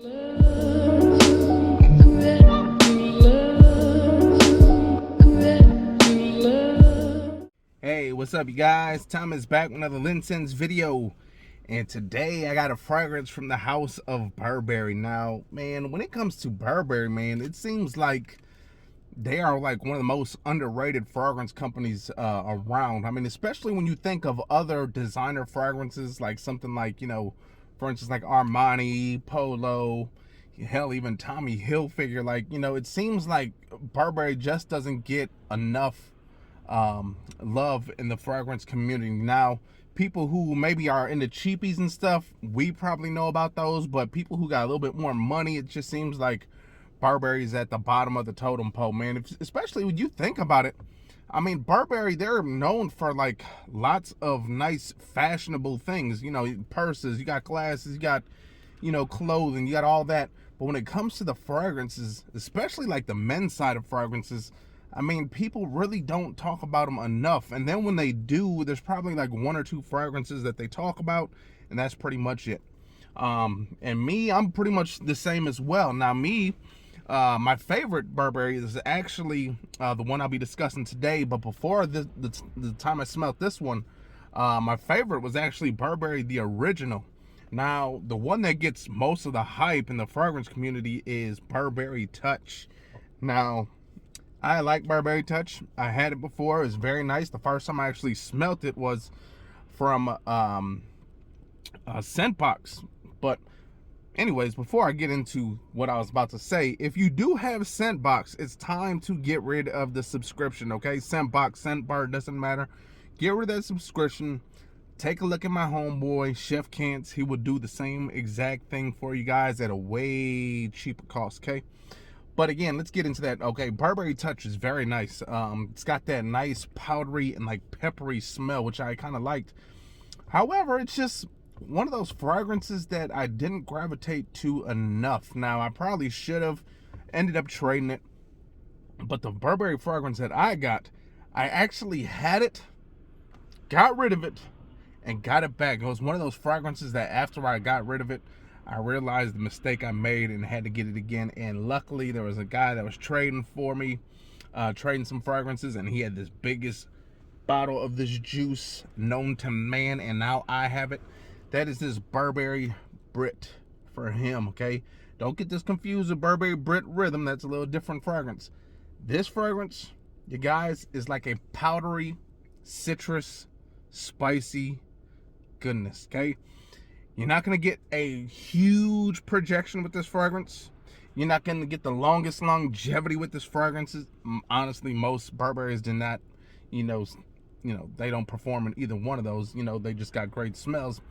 Hey, what's up, you guys? Tom is back with another LinScents video, and today I got a fragrance from the house of Burberry. Now, man, when it comes to Burberry, man, it seems like they are like one of the most underrated fragrance companies around. I mean, especially when you think of other designer fragrances, like something like, for instance, like Armani, Polo, hell, even Tommy Hilfiger. Like, it seems like Burberry just doesn't get enough love in the fragrance community. Now, people who maybe are into cheapies and stuff, we probably know about those, but people who got a little bit more money, it just seems like Burberry's at the bottom of the totem pole, man. Especially when you think about it. I mean, Burberry, they're known for like lots of nice fashionable things, purses, you got glasses, you got, clothing, you got all that. But when it comes to the fragrances, especially like the men's side of fragrances, I mean, people really don't talk about them enough. And then when they do, there's probably like one or two fragrances that they talk about, and that's pretty much it. And me, I'm pretty much the same as well. Now, my favorite Burberry is actually the one I'll be discussing today. But before the time I smelled this one, my favorite was actually Burberry, the original. Now, the one that gets most of the hype in the fragrance community is Burberry Touch. Now, I like Burberry Touch. I had it before. It was very nice. The first time I actually smelt it was from a scent box. But anyways, before I get into what I was about to say, if you do have scent box, it's time to get rid of the subscription, okay? Scent box, scent bar, doesn't matter. Get rid of that subscription. Take a look at my homeboy, Chef Kantz. He would do the same exact thing for you guys at a way cheaper cost, okay? But again, let's get into that. Okay, Burberry Touch is very nice. It's got that nice powdery and like peppery smell, which I kind of liked. However, it's just one of those fragrances that I didn't gravitate to enough. Now, I probably should have ended up trading it. But the Burberry fragrance that I got, I actually had it, got rid of it, and got it back. It was one of those fragrances that after I got rid of it, I realized the mistake I made and had to get it again. And luckily, there was a guy that was trading for me, trading some fragrances, and he had this biggest bottle of this juice known to man, and now I have it. That is this Burberry Brit for him, okay? Don't get this confused with Burberry Brit Rhythm. That's a little different fragrance. This fragrance, you guys, is like a powdery, citrus, spicy goodness, okay? You're not going to get a huge projection with this fragrance. You're not going to get the longest longevity with this fragrance. Honestly, most Burberrys do not, they don't perform in either one of those. They just got great smells.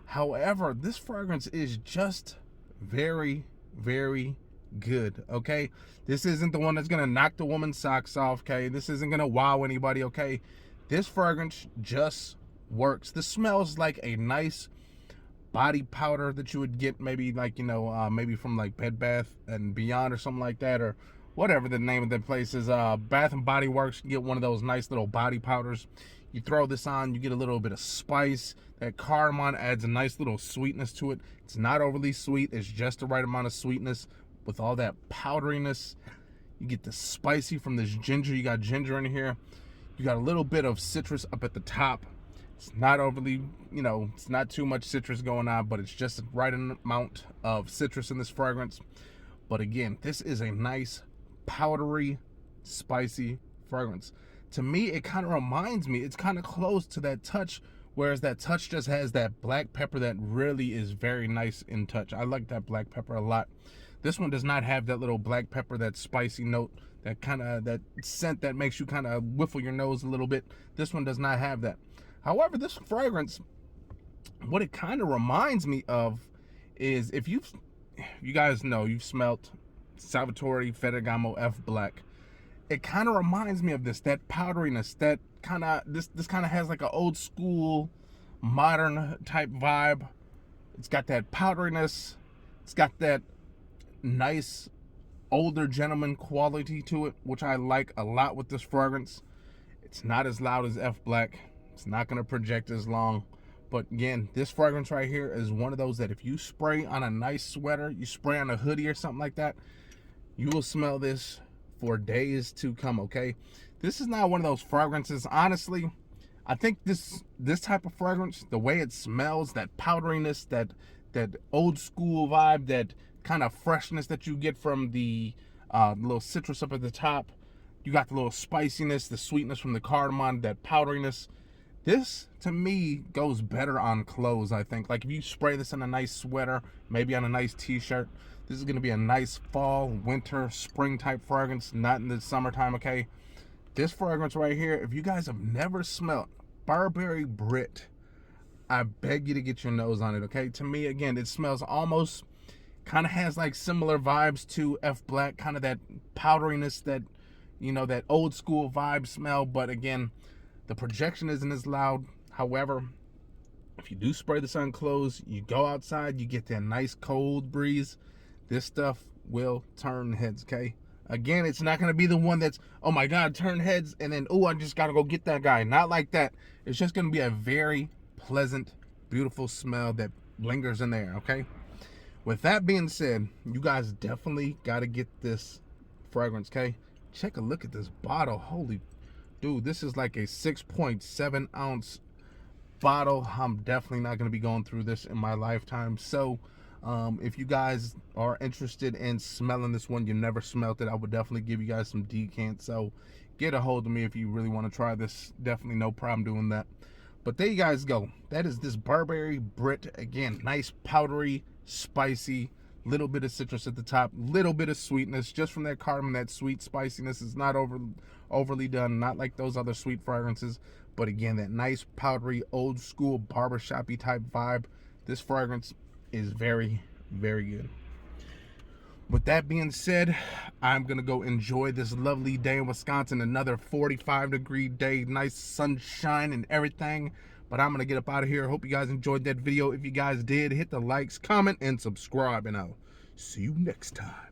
However, this fragrance is just very, very good, okay? This isn't the one that's going to knock the woman's socks off, okay? This isn't going to wow anybody, okay? This fragrance just works. This smells like a nice body powder that you would get maybe like, maybe from like Bed Bath and Beyond or something like that, or whatever the name of the place is. Bath and Body Works, you get one of those nice little body powders. You throw this on, you get a little bit of spice. That cardamom adds a nice little sweetness to it. It's not overly sweet. It's just the right amount of sweetness with all that powderiness. You get the spicy from this ginger. You got ginger in here. You got a little bit of citrus up at the top. It's not overly, it's not too much citrus going on, but it's just the right amount of citrus in this fragrance. But again, this is a nice, powdery, spicy fragrance. To me, it kind of reminds me, it's kind of close to that Touch, whereas that Touch just has that black pepper that really is very nice in Touch. I like that black pepper a lot. This one does not have that little black pepper, that spicy note, that scent that makes you kind of whiffle your nose a little bit. This one does not have that. However, this fragrance, what it kind of reminds me of is, if you guys know, you've smelt Salvatore Ferragamo F Black. It kind of reminds me of this, that powderiness, that kind of, this kind of has like an old school, modern type vibe. It's got that powderiness. It's got that nice older gentleman quality to it, which I like a lot with this fragrance. It's not as loud as F Black. It's not going to project as long, But again, this fragrance right here is one of those that if you spray on a nice sweater, you spray on a hoodie or something like that, you will smell this for days to come, okay? This is not one of those fragrances. Honestly, I think this type of fragrance, the way it smells, that powderiness, that old school vibe, that kind of freshness that you get from the little citrus up at the top. You got the little spiciness, the sweetness from the cardamom, that powderiness. This, to me, goes better on clothes, I think. Like if you spray this on a nice sweater, maybe on a nice t-shirt, this is going to be a nice fall, winter, spring type fragrance, not in the summertime, okay? This fragrance right here, if you guys have never smelled Burberry Brit, I beg you to get your nose on it, okay? To me, again, it smells almost, kind of has like similar vibes to F Black, kind of that powderiness, that, you know, that old school vibe smell. But again, the projection isn't as loud. However, if you do spray this on clothes, you go outside, you get that nice cold breeze, this stuff will turn heads, okay? Again, it's not going to be the one that's, oh my God, turn heads, and then, oh, I just got to go get that guy. Not like that. It's just going to be a very pleasant, beautiful smell that lingers in there, okay? With that being said, you guys definitely got to get this fragrance, okay? Check a look at this bottle. Holy dude, this is like a 6.7 ounce bottle. I'm definitely not going to be going through this in my lifetime. So if you guys are interested in smelling this one, you never smelled it, I would definitely give you guys some decant. So get a hold of me if you really want to try this. Definitely no problem doing that. But there you guys go. That is this Burberry Brit. Again, nice powdery, spicy, little bit of citrus at the top, little bit of sweetness just from that cardamom. That sweet spiciness is not overly done, not like those other sweet fragrances. But again, that nice powdery, old school barbershoppy type vibe. This fragrance is very, very good. With that being said, I'm gonna go enjoy this lovely day in Wisconsin. Another 45-degree day, nice sunshine and everything. But I'm gonna get up out of here. Hope you guys enjoyed that video. If you guys did, hit the likes, comment, and subscribe, and I'll see you next time.